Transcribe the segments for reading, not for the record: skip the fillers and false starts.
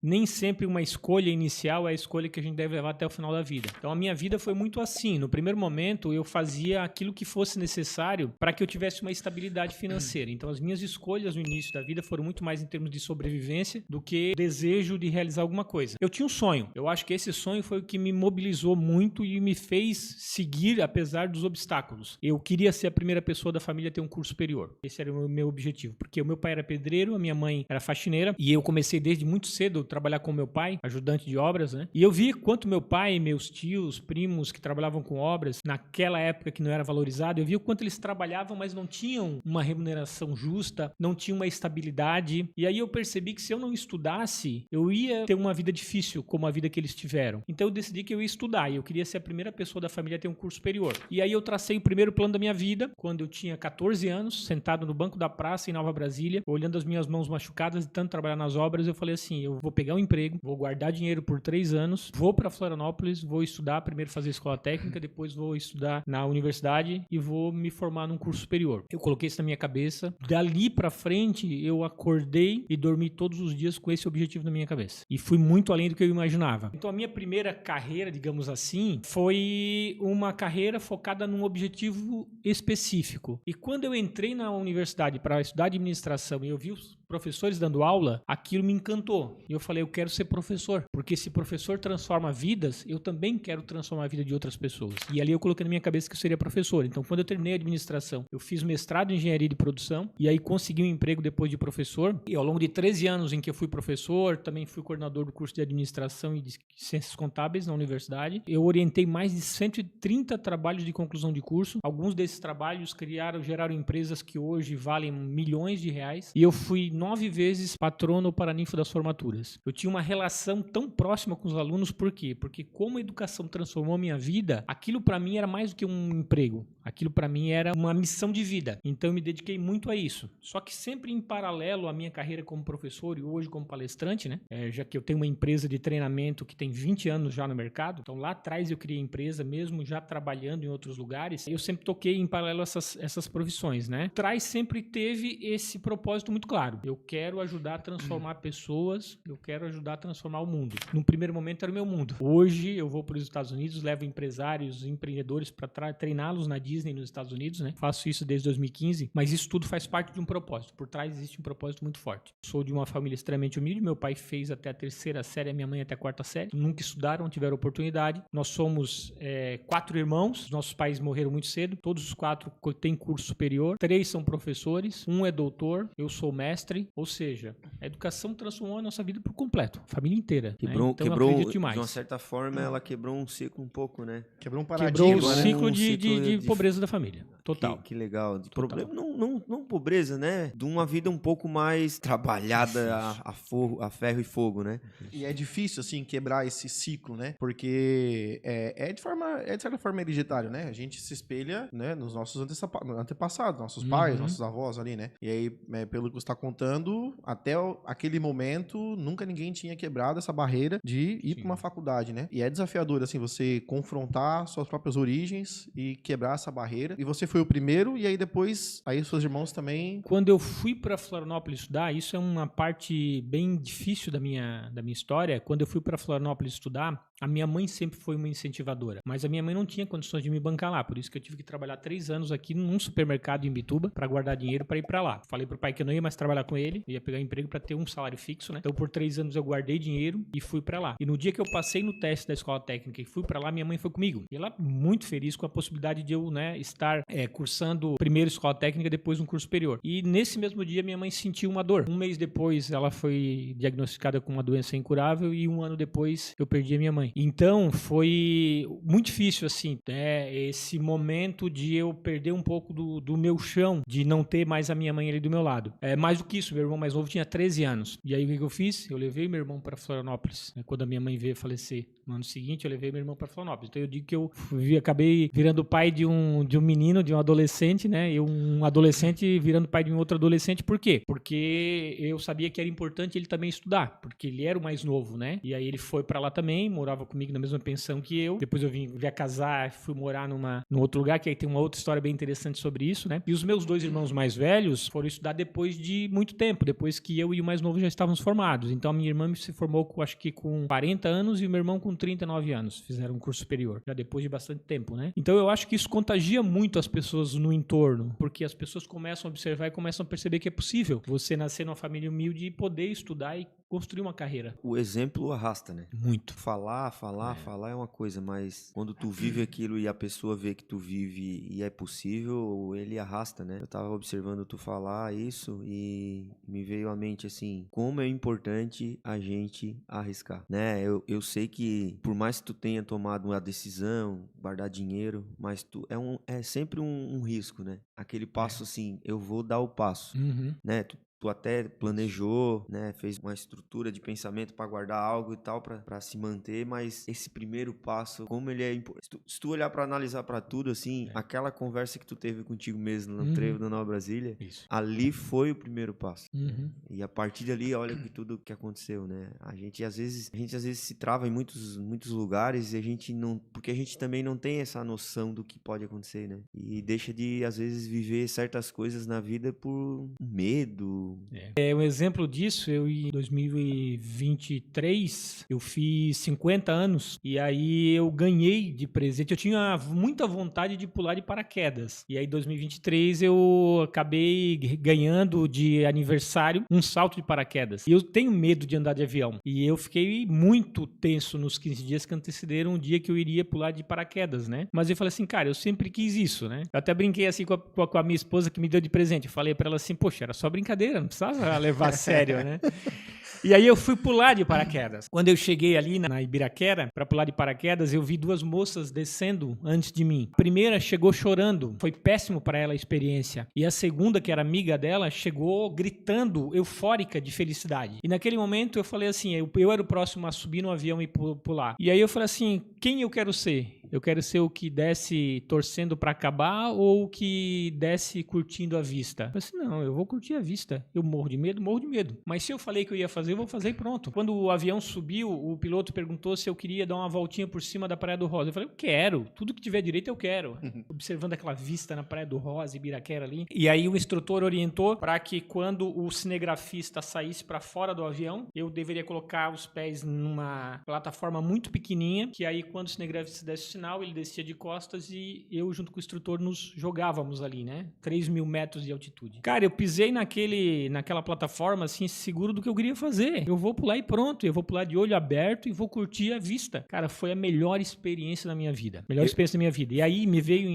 nem sempre uma escolha inicial é a escolha que a gente deve levar até o final da vida. Então a minha vida foi muito assim. No primeiro momento eu fazia aquilo que fosse necessário para que eu tivesse uma estabilidade financeira. Então as minhas escolhas no início da vida foram muito mais em termos de sobrevivência do que desejo de realizar alguma coisa. Eu tinha um sonho. Eu acho que esse sonho foi o que me mobilizou muito e me fez seguir apesar dos obstáculos. Eu queria ser a primeira pessoa da família a ter um curso superior. Esse era o meu objetivo, porque o meu pai era pedreiro, a minha mãe era faxineira e eu comecei desde muito cedo a trabalhar com meu pai, ajudante de obras, né? E eu vi quanto meu pai, meus tios, primos que trabalhavam com obras, naquela época que não era valorizado, eu vi o quanto eles trabalhavam, mas não tinham uma remuneração justa, não tinham uma estabilidade. E aí eu percebi que se eu não estudasse, eu ia ter uma vida difícil como a vida que eles tiveram. Então eu decidi que eu ia estudar e eu queria ser a primeira pessoa da família a ter um curso superior. E aí eu tracei o primeiro plano da minha vida, quando eu tinha 14 anos, sentado no banco da praça em Nova Brasília, olhando as minhas mãos machucadas e tanto trabalhar nas obras, eu falei assim, eu vou pegar um emprego, vou guardar dinheiro por 3 anos, vou para Florianópolis, vou estudar, primeiro fazer escola técnica, depois vou estudar na universidade e vou me formar num curso superior. Eu coloquei isso na minha cabeça. Dali pra frente, eu acordei e dormi todos os dias com esse objetivo na minha cabeça. E fui muito além do que eu imaginava. Então a minha primeira carreira, digamos assim, foi uma carreira focada num objetivo específico. E quando eu entrei na universidade para estudar administração e eu vi os professores dando aula, aquilo me encantou. E eu falei, eu quero ser professor, porque se professor transforma vidas, eu também quero transformar a vida de outras pessoas. E ali eu coloquei na minha cabeça que eu seria professor. Então, quando eu terminei a administração, eu fiz mestrado em engenharia de produção e aí consegui um emprego depois de professor. E ao longo de 13 anos em que eu fui professor, também fui coordenador do curso de administração e de ciências contábeis na universidade. Eu orientei mais de 130 trabalhos de conclusão de curso. Alguns desses trabalhos geraram empresas que hoje valem milhões de reais. E eu fui 9 vezes patrono paraninfo das formaturas. Eu tinha uma relação tão próxima com os alunos, por quê? Porque como a educação transformou a minha vida, aquilo para mim era mais do que um emprego. Aquilo para mim era uma missão de vida. Então eu me dediquei muito a isso. Só que sempre em paralelo à minha carreira como professor e hoje como palestrante, né? Já que eu tenho uma empresa de treinamento que tem 20 anos já no mercado. Então lá atrás eu criei a empresa, mesmo já trabalhando em outros lugares. Eu sempre toquei em paralelo essas profissões, né? Traz sempre teve esse propósito muito claro. Eu quero ajudar a transformar pessoas, eu quero ajudar a transformar o mundo. Num primeiro momento era o meu mundo. Hoje eu vou para os Estados Unidos, levo empresários, empreendedores para treiná-los na Disney nos Estados Unidos, né? Faço isso desde 2015, mas isso tudo faz parte de um propósito. Por trás existe um propósito muito forte. Sou de uma família extremamente humilde, meu pai fez até a 3ª série, a minha mãe até a 4ª série. Nunca estudaram, não tiveram oportunidade. Nós somos 4 irmãos, nossos pais morreram muito cedo, todos os 4 têm curso superior, 3 são professores, 1 é doutor, eu sou mestre. Ou seja, a educação transformou a nossa vida por completo, a família inteira. Quebrou, né? Então quebrou eu acredito demais. de uma certa forma, ela quebrou um ciclo um pouco, né? Quebrou um paradigma, quebrou o ciclo, né? de pobreza da família. Total. Que legal. De Total. problema, não pobreza, né? De uma vida um pouco mais trabalhada a ferro e fogo, né? E é difícil, assim, quebrar esse ciclo, né? Porque é de certa forma hereditário, né? A gente se espelha, né, nos nossos antepassados, nossos pais, nossos avós ali, né? E aí, pelo que você está contando, até aquele momento, nunca ninguém tinha quebrado essa barreira de ir para uma faculdade, né? E é desafiador, assim, você confrontar suas próprias origens e quebrar essa barreira. E você foi o primeiro, e aí depois, aí seus irmãos também... Quando eu fui para Florianópolis estudar, isso é uma parte bem difícil da minha história. Quando eu fui para Florianópolis estudar, a minha mãe sempre foi uma incentivadora, mas a minha mãe não tinha condições de me bancar lá, por isso que eu tive que trabalhar 3 anos aqui num supermercado em Imbituba para guardar dinheiro para ir para lá. Falei pro pai que eu não ia mais trabalhar com ele, eu ia pegar um emprego para ter um salário fixo, né? Então por 3 anos eu guardei dinheiro e fui para lá. E no dia que eu passei no teste da escola técnica e fui para lá, minha mãe foi comigo. E ela muito feliz com a possibilidade de eu, né, estar cursando primeiro escola técnica, depois um curso superior. E nesse mesmo dia minha mãe sentiu uma dor. Um mês depois ela foi diagnosticada com uma doença incurável e 1 ano depois eu perdi a minha mãe. Então foi muito difícil, assim, né, esse momento de eu perder um pouco do meu chão, de não ter mais a minha mãe ali do meu lado. Mais do que isso, meu irmão mais novo tinha 13 anos. E aí o que eu fiz? Eu levei meu irmão para Florianópolis, né, quando a minha mãe veio falecer No ano seguinte, eu levei meu irmão para Florianópolis. Então, eu digo que eu acabei virando pai de um menino, de um adolescente, né? E um adolescente virando pai de um outro adolescente. Por quê? Porque eu sabia que era importante ele também estudar, porque ele era o mais novo, né? E aí ele foi para lá também, morava comigo na mesma pensão que eu. Depois eu vim a casar, fui morar num outro lugar, que aí tem uma outra história bem interessante sobre isso, né? E os meus 2 irmãos mais velhos foram estudar depois de muito tempo, depois que eu e o mais novo já estávamos formados. Então a minha irmã se formou, acho que com 40 anos e o meu irmão com 39 anos. Fizeram um curso superior, já depois de bastante tempo, né? Então eu acho que isso contagia muito as pessoas no entorno, porque as pessoas começam a observar e começam a perceber que é possível você nascer numa família humilde e poder estudar e construir uma carreira. O exemplo arrasta, né? Muito. Falar é uma coisa, mas quando tu vive aquilo e a pessoa vê que tu vive e é possível, ele arrasta, né? Eu tava observando tu falar isso e me veio à mente assim, como é importante a gente arriscar, né? Eu sei que por mais que tu tenha tomado uma decisão, guardar dinheiro, mas é sempre um risco, né? Aquele passo assim, eu vou dar o passo, né? Tu até planejou, né? Fez uma estrutura de pensamento para guardar algo e tal, para se manter, mas esse primeiro passo, como ele é importante. Se tu olhar para analisar para tudo, assim, aquela conversa que tu teve contigo mesmo no trevo da Nova Brasília, ali foi o primeiro passo. E a partir dali, olha tudo que aconteceu, né? A gente às vezes se trava em muitos lugares e a gente não, porque a gente também não tem essa noção do que pode acontecer, né? E deixa de às vezes viver certas coisas na vida por medo. Um exemplo disso, eu em 2023, eu fiz 50 anos e aí eu ganhei de presente, eu tinha muita vontade de pular de paraquedas. E aí em 2023 eu acabei ganhando de aniversário um salto de paraquedas. E eu tenho medo de andar de avião. E eu fiquei muito tenso nos 15 dias que antecederam o dia que eu iria pular de paraquedas, né? Mas eu falei assim, cara, eu sempre quis isso, né? Eu até brinquei assim com a minha esposa que me deu de presente. Eu falei pra ela assim, poxa, era só brincadeira, não precisava levar a sério, né? E aí eu fui pular de paraquedas. Quando eu cheguei ali na Ibiraquera para pular de paraquedas, eu vi 2 moças descendo antes de mim. A primeira chegou chorando, foi péssimo para ela a experiência. E a segunda, que era amiga dela, chegou gritando, eufórica de felicidade. E naquele momento eu falei assim, eu era o próximo a subir no avião e pular. E aí eu falei assim, quem eu quero ser? Eu quero ser o que desce torcendo para acabar ou o que desce curtindo a vista? Eu falei assim, não, eu vou curtir a vista. Eu morro de medo. Mas se eu falei que eu ia fazer, eu vou fazer e pronto. Quando o avião subiu, o piloto perguntou se eu queria dar uma voltinha por cima da Praia do Rosa. Eu falei, eu quero. Tudo que tiver direito eu quero. Observando aquela vista na Praia do Rosa, Ibiraquera ali. E aí o instrutor orientou para que quando o cinegrafista saísse para fora do avião, eu deveria colocar os pés numa plataforma muito pequenininha, que aí quando o cinegrafista desse o sinal, ele descia de costas e eu junto com o instrutor nos jogávamos ali, né? 3.000 metros de altitude. Cara, eu pisei naquela plataforma assim, seguro do que eu queria fazer. Eu vou pular e pronto. Eu vou pular de olho aberto e vou curtir a vista. Cara, foi a melhor experiência da minha vida. E aí me veio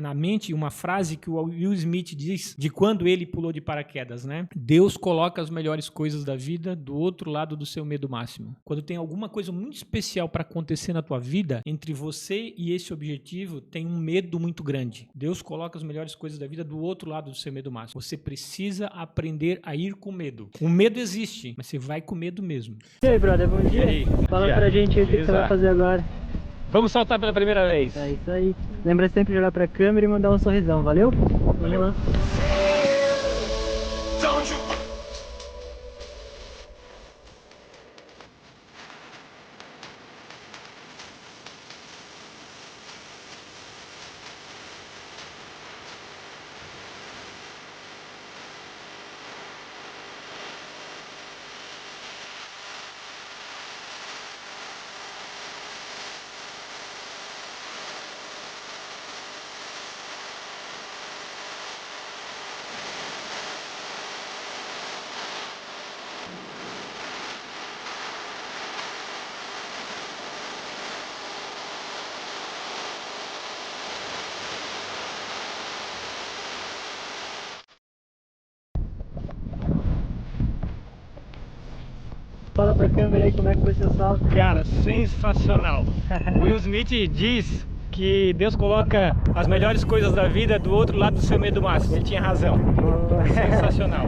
na mente uma frase que o Will Smith diz de quando ele pulou de paraquedas, né? Deus coloca as melhores coisas da vida do outro lado do seu medo máximo. Quando tem alguma coisa muito especial para acontecer na tua vida, entre você e esse objetivo tem um medo muito grande. Deus coloca as melhores coisas da vida do outro lado do seu medo máximo. Você precisa aprender a ir com medo. O medo existe, mas você vai com medo mesmo. E aí, brother, bom dia. Fala pra gente aí o que você vai fazer agora. Vamos saltar pela primeira vez. É isso aí. Lembra sempre de olhar pra câmera e mandar um sorrisão, valeu? Vamos lá. Fala pra câmera aí como é que foi seu salto. Cara, sensacional. Will Smith diz que Deus coloca as melhores coisas da vida do outro lado do seu medo máximo. Ele tinha razão. Sensacional.